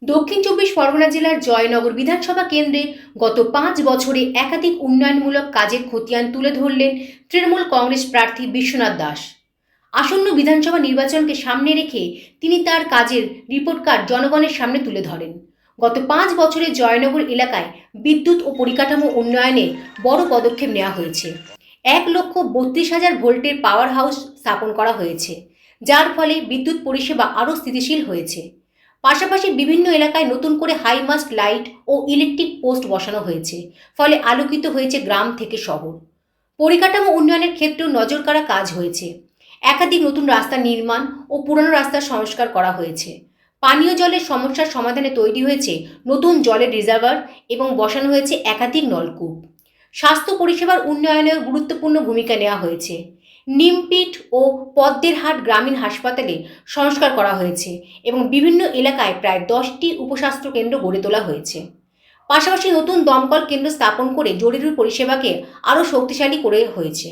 দক্ষিণ চব্বিশ পরগনা জেলার জয়নগর বিধানসভা কেন্দ্রে গত ৫ বছরে একাধিক উন্নয়নমূলক কাজের খতিয়ান তুলে ধরলেন তৃণমূল কংগ্রেস প্রার্থী বিশ্বনাথ দাস। আসন্ন বিধানসভা নির্বাচনকে সামনে রেখে তিনি তার কাজের রিপোর্ট কার্ড জনগণের সামনে তুলে ধরেন। গত ৫ বছরে জয়নগর এলাকায় বিদ্যুৎ ও পরিকাঠামো উন্নয়নে বড় পদক্ষেপ নেওয়া হয়েছে। ১,৩২,০০০ ভোল্টের পাওয়ার হাউস স্থাপন করা হয়েছে, যার ফলে বিদ্যুৎ পরিষেবা আরও স্থিতিশীল হয়েছে। পাশাপাশি বিভিন্ন এলাকায় নতুন করে হাইমাস্ট লাইট ও ইলেকট্রিক পোস্ট বসানো হয়েছে, ফলে আলোকিত হয়েছে গ্রাম থেকে শহর। পরিকাঠামো উন্নয়নের ক্ষেত্রেও নজর কাড়া কাজ হয়েছে। একাধিক নতুন রাস্তা নির্মাণ ও পুরনো রাস্তার সংস্কার করা হয়েছে। পানীয় জলের সমস্যার সমাধানে তৈরি হয়েছে নতুন জলের রিজার্ভার এবং বসানো হয়েছে একাধিক নলকূপ। স্বাস্থ্য পরিষেবার উন্নয়নেও গুরুত্বপূর্ণ ভূমিকা নেওয়া হয়েছে। নিমপিট ও পদ্মেরহাট গ্রামীণ হাসপাতালে সংস্কার করা হয়েছে এবং বিভিন্ন এলাকায় প্রায় ১০টি উপস্বাস্থ্য কেন্দ্র গড়ে তোলা হয়েছে। পাশাপাশি নতুন দমকল কেন্দ্র স্থাপন করে জরুরি পরিষেবাকে আরও শক্তিশালী করে হয়েছে।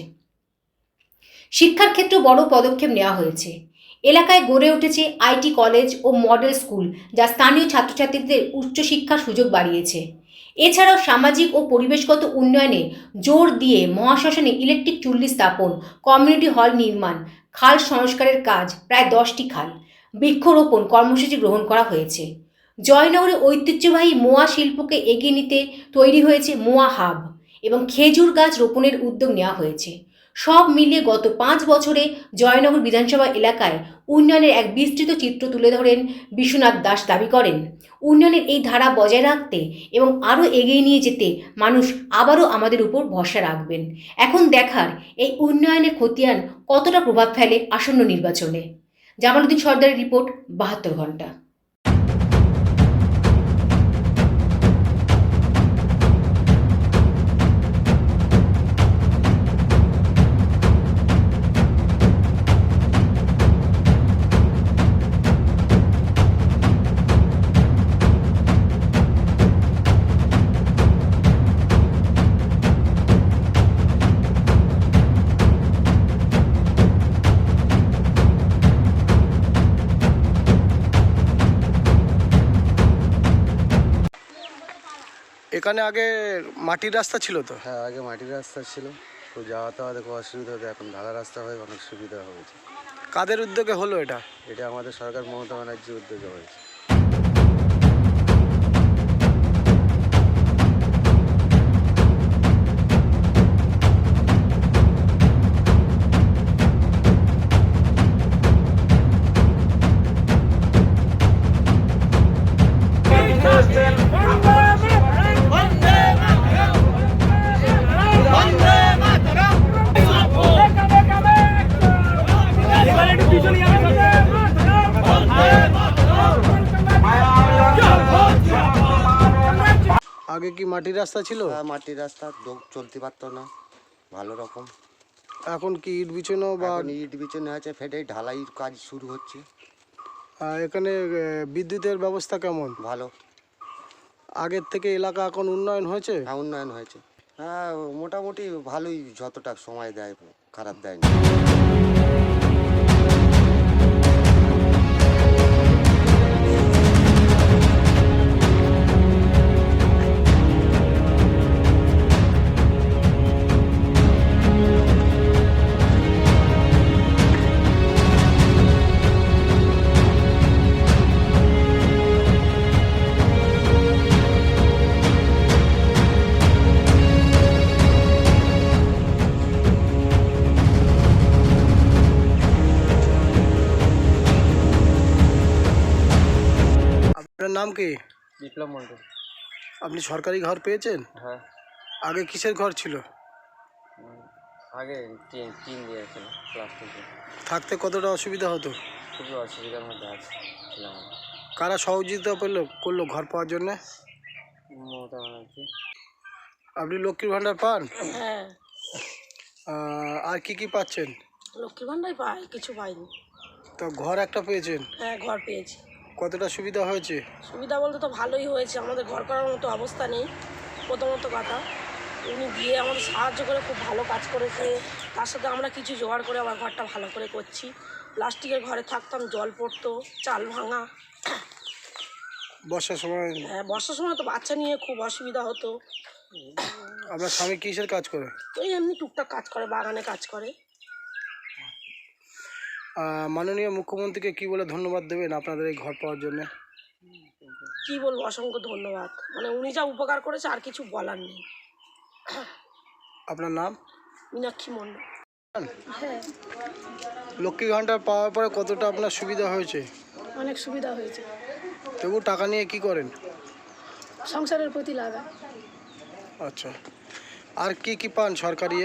শিক্ষার ক্ষেত্রে বড় পদক্ষেপ নেওয়া হয়েছে। এলাকায় গড়ে উঠেছে আইটি কলেজ ও মডেল স্কুল, যা স্থানীয় ছাত্রছাত্রীদের উচ্চশিক্ষার সুযোগ বাড়িয়েছে। এছাড়াও সামাজিক ও পরিবেশগত উন্নয়নে জোর দিয়ে মহাশ্মশানে ইলেকট্রিক চুল্লি স্থাপন, কমিউনিটি হল নির্মাণ, খাল সংস্কারের কাজ, প্রায় 10টি খাল, বৃক্ষরোপণ কর্মসূচি গ্রহণ করা হয়েছে। জয়নগরে ঐতিহ্যবাহী মোয়া শিল্পকে এগিয়ে নিতে তৈরি হয়েছে মোয়া হাব এবং খেজুর গাছ রোপণের উদ্যোগ নেওয়া হয়েছে। সব মিলিয়ে গত ৫ বছরে জয়নগর বিধানসভা এলাকায় উন্নয়নের এক বিস্তৃত চিত্র তুলে ধরেন বিশ্বনাথ দাস। দাবি করেন, উন্নয়নের এই ধারা বজায় রাখতে এবং আরও এগিয়ে নিয়ে যেতে মানুষ আবারও আমাদের উপর ভরসা রাখবেন। এখন দেখার এই উন্নয়নের খতিয়ান কতটা প্রভাব ফেলে আসন্ন নির্বাচনে। জামালউদ্দিন সর্দারের রিপোর্ট, ৭২ ঘন্টা। এখানে আগে মাটির রাস্তা ছিল তো? হ্যাঁ, আগে মাটির রাস্তা ছিল, তো যাওয়া তাওয়াতে খুব অসুবিধা হতো। এখন ঢালা রাস্তা হয়ে অনেক সুবিধা হয়েছে। কাদের উদ্যোগে হলো এটা? এটা আমাদের সরকার মমতা ব্যানার্জির উদ্যোগে হয়েছে। আগে কি মাটির রাস্তা ছিল? হ্যাঁ, মাটির রাস্তা, লোক চলতে পারতো না ভালো রকম। এখন কি ইট বিছানো বা এখন ইট বিছানো আছে, ফেটে ঢালাইয়ের কাজ শুরু হচ্ছে। এখানে বিদ্যুতের ব্যবস্থা কেমন? ভালো। আগের থেকে এলাকা এখন উন্নয়ন হয়েছে? হ্যাঁ, উন্নয়ন হয়েছে। হ্যাঁ, মোটামুটি ভালোই, যতটা সময় দেয় খারাপ দেয়নি। আপনার নাম কি? বিপ্লব মন্ডল। আপনি সরকারি ঘর পেয়েছেন? হ্যাঁ, আগে কিসের ঘর ছিল? আগে টিন দিয়েছিল, প্লাস্টিকের। থাকতে কতটা অসুবিধা হতো? খুবই অসুবিধার মধ্যে ছিলাম। কারা সহযোগিতা করলো ঘর পাওয়ার জন্য? মমতা ব্যানার্জি। আপনি লক্ষ্মীর ভাণ্ডার পান? হ্যাঁ, আর কি পাচ্ছেন? লক্ষ্মীর ভাণ্ডার পাই, কিছু পাইনি। তো ঘর একটা পেয়েছেন? হ্যাঁ, ঘর পেয়েছি। কতটা সুবিধা হয়েছে? সুবিধা বলতে তো ভালোই হয়েছে, আমাদের ঘর করার মতো অবস্থা নেই। প্রথমত কথা, উনি দিয়ে আমাদের সাহায্য করে খুব ভালো কাজ করেছে। তার সাথে আমরা কিছু জোগাড় করে আবার ঘরটা ভালো করে করছি। প্লাস্টিকের ঘরে থাকতাম, জল পড়তো, চাল ভাঙা। বর্ষার সময় বর্ষার সময় তো বাচ্চা নিয়ে খুব অসুবিধা হতো। আপনার স্বামী কিসের কাজ করে? ওই এমনি টুকটাক কাজ করে, বাগানে কাজ করে। মাননীয় মুখ্যমন্ত্রীকে কি বলে ধন্যবাদ দেবেন আপনাদের এই ঘর পাওয়ার জন্য? কি বলবো, অসংখ্য ধন্যবাদ। মানে উনি যা উপকার করেছে আর কিছু বলার নেই। আপনার নাম? মীনাক্ষী মণ্ডল। হ্যাঁ, লক্ষ্মী ভাণ্ডার পাওয়ার পরে কতটা আপনার সুবিধা হয়েছে? অনেক সুবিধা হয়েছে। তবু টাকা নিয়ে কি করেন? সংসারের প্রতি লাগা। আচ্ছা, আর কি কি পান সরকারি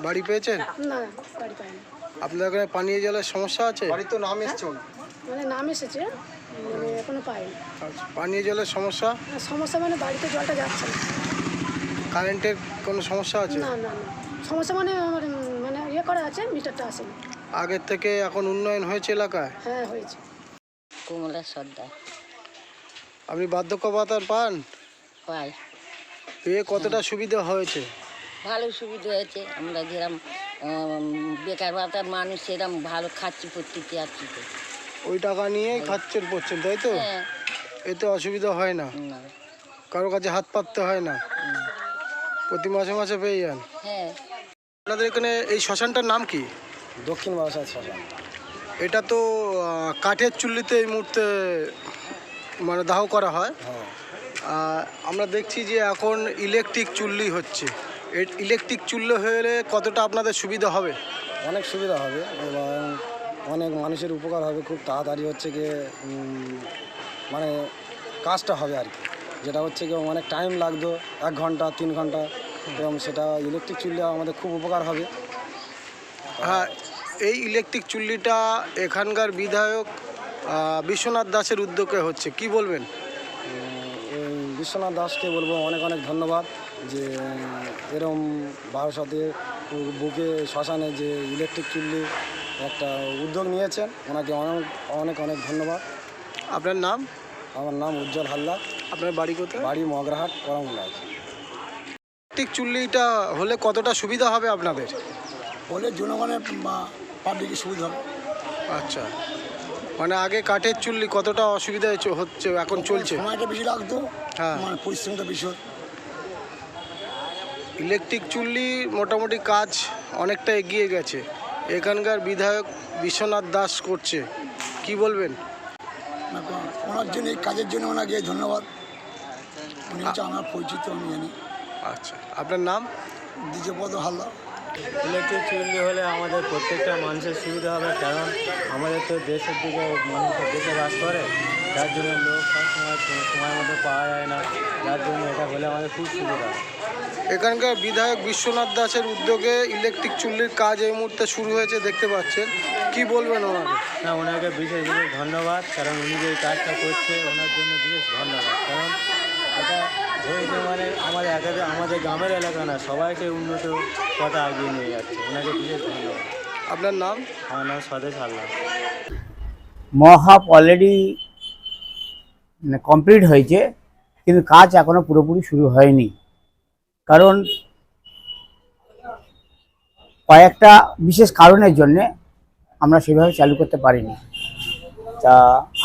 বাড়ি পেয়েছেন? না, বাড়ি পাইনি। আপনাদের এখানে পানীয় জলের সমস্যা আছে? বাড়ি তো নাম এসছে মানে নাম এসেছে, মানে এখনো পাইনি। আচ্ছা, পানীয় জলের সমস্যা? সমস্যা মানে বাড়িতে জলটা যাচ্ছে না। কারেন্টের কোনো সমস্যা আছে? না না না, সমস্যা মানে আমার মানে ইয়ে করা আছে, মিটারটা আসেনি। আগের থেকে এখন উন্নয়ন হয়েছে এলাকায়? হ্যাঁ, হয়েছে। কমলা সর্দার। আপনি বার্ধক্য ভাতা পান? পাই। পেয়ে কতটা সুবিধা হয়েছে? ভালো সুবিধা হয়েছে। আমরা যেরকম বেকার ভাতার মানুষ সেরকম ভালো খাচ্ছি প্রত্যেকটি আছি তো। ওই টাকা নিয়েই খাচ্ছেন পড়ছেন, তাই তো? হ্যাঁ। এতে অসুবিধা হয় না? না। কারো কাছে হাত পাততে হয় না? প্রতি মাসে মাসে পেয়ে যান? হ্যাঁ। আপনাদের এখানে এই শ্মশানটার নাম কি? দক্ষিণ বারাসাত শ্মশান। এটা তো কাঠের চুল্লিতে এই মুহূর্তে মানে দাহ করা হয়। আমরা দেখছি যে এখন ইলেকট্রিক চুল্লি হচ্ছে। ইলেকট্রিক চুল্লি হলে কতটা আপনাদের সুবিধা হবে? অনেক সুবিধা হবে এবং অনেক মানুষের উপকার হবে। খুব তাড়াতাড়ি হচ্ছে গিয়ে মানে কাজটা হবে আর কি, যেটা হচ্ছে গিয়ে অনেক টাইম লাগতো 1 ঘন্টা 3 ঘন্টা, এবং সেটা ইলেকট্রিক চুল্লি আমাদের খুব উপকার হবে। হ্যাঁ, এই ইলেকট্রিক চুল্লিটা এখানকার বিধায়ক বিশ্বনাথ দাসের উদ্যোগে হচ্ছে, কি বলবেন? এই বিশ্বনাথ দাসকে বলবো অনেক অনেক ধন্যবাদ যে এরম বারাসাতের বুকে শ্মশানে যে ইলেকট্রিক চুল্লি একটা উদ্যোগ নিয়েছেন, ওনাকে অনেক অনেক অনেক ধন্যবাদ। আপনার নাম? আমার নাম উজ্জ্বল হালদার। আপনার বাড়ি কোথায়? বাড়ি মগরাহাট, করমলা। ইলেকট্রিক চুল্লিটা হলে কতটা সুবিধা হবে আপনাদের? হলে জনগণের পাবলিকের সুবিধা হবে। আচ্ছা, মানে আগে কাঠের চুল্লি কতটা অসুবিধা হচ্ছে, এখন চলছে? সময়টা বেশি লাগতো, হ্যাঁ, মানে পরিশ্রমটা বেশি হতো। ইলেকট্রিক চুল্লি মোটামুটি কাজ অনেকটা এগিয়ে গেছে, এখানকার বিধায়ক বিশ্বনাথ দাস করছে, কি বলবেন? ওনার জন্য, এই কাজের জন্য ওনাকে ধন্যবাদ। উনি হচ্ছে আমার পরিচিত, আমি জানি। আচ্ছা, আপনার নাম? দ্বিজপদ হালদার। ইলেকট্রিক চুল্লি হলে আমাদের প্রত্যেকটা মানুষের সুবিধা হবে, কারণ আমাদের তো দেশের দিকে মানুষের দেশে বাস করে, যার জন্য লোক সময় মতো পাওয়া যায় না, যার জন্য এটা হলে আমাদের খুব সুবিধা। এখানকার বিধায়ক বিশ্বনাথ দাসের উদ্যোগে ইলেকট্রিক চুল্লির কাজ এই মুহূর্তে শুরু হয়েছে, দেখতে পাচ্ছেন, কি বলবেন ওনাকে? না, ওনাকে বিশেষ বিশেষ ধন্যবাদ, কারণ উনি যে কাজটা করছে ওনার জন্য বিশেষ ধন্যবাদ। কারণ এটা হয়েছে মানে আমাদের গ্রামের এলাকা না, সবাইকে উন্নত কথা এগিয়ে নিয়ে যাচ্ছে, ওনাকে বিশেষ ধন্যবাদ। আপনার নাম? আমার নাম স্বদেশ হালদার। মহাপ অলরেডি কমপ্লিট হয়েছে, কিন্তু কাজ এখনো পুরোপুরি শুরু হয়নি, কারণ কয়েকটা বিশেষ কারণের জন্য আমরা সেভাবে চালু করতে পারিনি। তা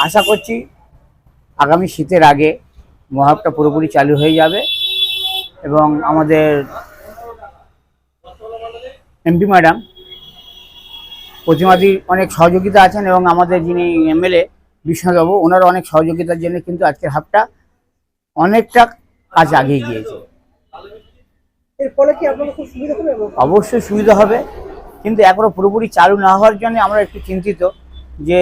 আশা করছি আগামী শীতের আগে মহাপটা পুরোপুরি চালু হয়ে যাবে, এবং আমাদের এমপি ম্যাডাম প্রতিমাদির অনেক সহযোগিতা আছেন, এবং আমাদের যিনি এমএলএ বিশ্বনাথবাবু, ওনারও অনেক সহযোগিতার জন্য কিন্তু আজকের হাফটা অনেকটা কাজ আগিয়ে গিয়েছে। এর ফলে কি আপনাদের খুব সুবিধা হবে? অবশ্যই সুবিধা হবে, কিন্তু এখনো পুরোপুরি চালু না হওয়ার জন্য আমরা একটু চিন্তিত, যে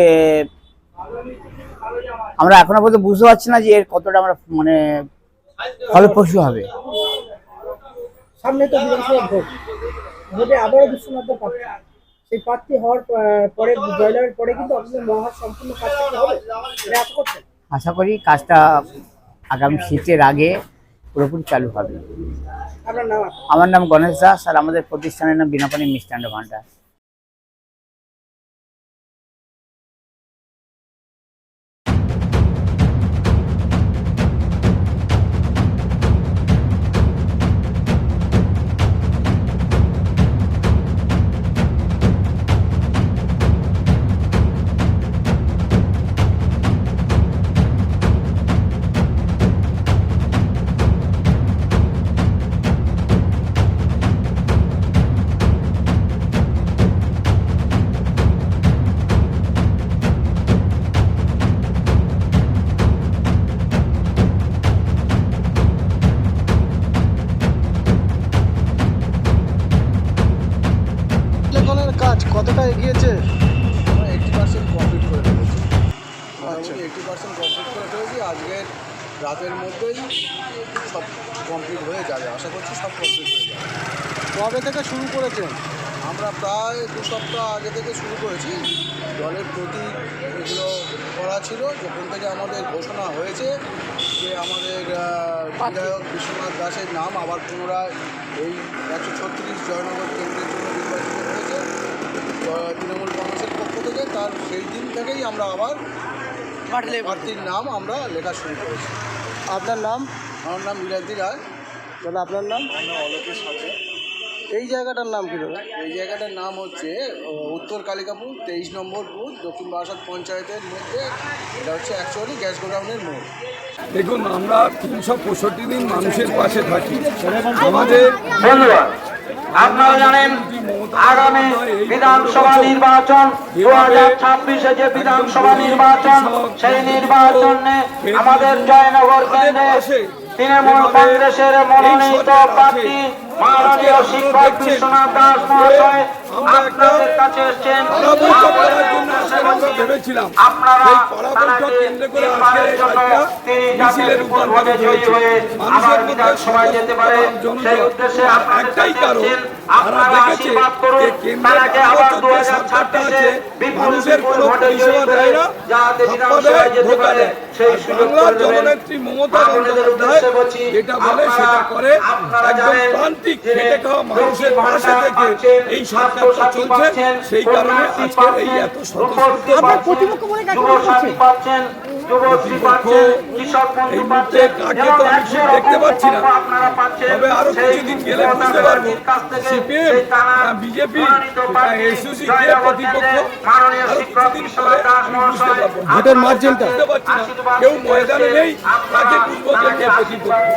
আমরা এখনো পর্যন্ত বুঝতে পারছি না যে এর কতটা আমরা মানে ফলপ্রসূ হবে। সামনে তো বিধানসভা ভোট, ভোটে আবারও বিশ্বনাথ প্রার্থী, সেই প্রার্থী হওয়ার পরে, জয়লাভের পরে কিন্তু আপনাদের মহা সম্পূর্ণ কাজটা হবে এটা আশা করছেন? আশা করি কাজটা আগামী শীতের আগে পুরোপুরি চালু হবে। আপনার নাম? আমার নাম গণেশ দাস, আর আমাদের প্রতিষ্ঠানের নাম বিনাপানি মিষ্টান্ন ভাণ্ডার। আজকের রাতের মধ্যেই সব কমপ্লিট হয়ে যাবে, আশা করছি সব কমপ্লিট হয়ে যাবে। কবে থেকে শুরু করেছেন? আমরা প্রায় 2 সপ্তাহ আগে থেকে শুরু করেছি। জলের প্রতীক এগুলো করা ছিল যখন থেকে আমাদের ঘোষণা হয়েছে যে আমাদের বিধায়ক বিশ্বনাথ দাসের নাম আবার পুনরায় এই 136 জয়নগর কেন্দ্রের জন্য নির্বাচিত হয়েছে তৃণমূল কংগ্রেসের পক্ষ থেকে। তার সেই দিন থেকেই আমরা আবার প্রার্থীর নাম আমরা লেখা শুরু করেছি। আপনার নাম? আমার নাম বিলাতি রায়। দাদা আপনার নাম? অলকের সাথে। এই জায়গাটার নাম কী দাদা? এই জায়গাটার নাম হচ্ছে উত্তর কালিকাপুর 23 নম্বর বুথ, দক্ষিণ বারাসাত পঞ্চায়েতের মধ্যে। এটা হচ্ছে অ্যাকচুয়ালি গ্যাস গোডাউনের মোড়। দেখুন, আমরা 365 দিন মানুষের পাশে থাকি। আমাদের আপনারা জানেন আগামী বিধানসভা নির্বাচন 2026-এ যে বিধানসভা নির্বাচন, সেই নির্বাচনে আমাদের জয়নগর কেন্দ্রে তৃণমূল কংগ্রেসের মনোনীত প্রার্থী মাননীয় শিক্ষক বিশ্বনাথ দাস মহাশয় আপনাদের কাছে এসেছেন। ভেবেছিলাম আপনারা তাকে নির্বাচনের জন্য তিনি যাতে বিপুলভাবে জয়ী হয়ে আবার বিধানসভায় যেতে পারে, সেই উদ্দেশ্যে আপনাদের কাছে এসেছেন। আপনারা আশীর্বাদ করুন তাকে আবার 2026-এ বিপুল ভোটে জয়ী করে যাতে বিধানসভায় যেতে পারে সেই সুযোগ করে দেবেন। আপনাদের উদ্দেশ্যে বলছি, আপনারা জানেন খেটে খাওয়া মানুষের পাশে থেকে এই সরকারটা চলছে, সেই কারণে আজকের এই এত এই মুহূর্তে কাকে তো আমি ঠিক দেখতে পাচ্ছি না, তবে আরো কিছুদিন গেলে বুঝতে পারবো সিপিএম, বিজেপি, এসইউসি কে প্রতিপক্ষ। আরো কিছুদিন পরে আমি বুঝতে পারবো। ভোটের মার্জিনটা বুঝতে পারছি না, কেউ ময়দানে নেই, কাকে বুঝবো কে প্রতিপক্ষ।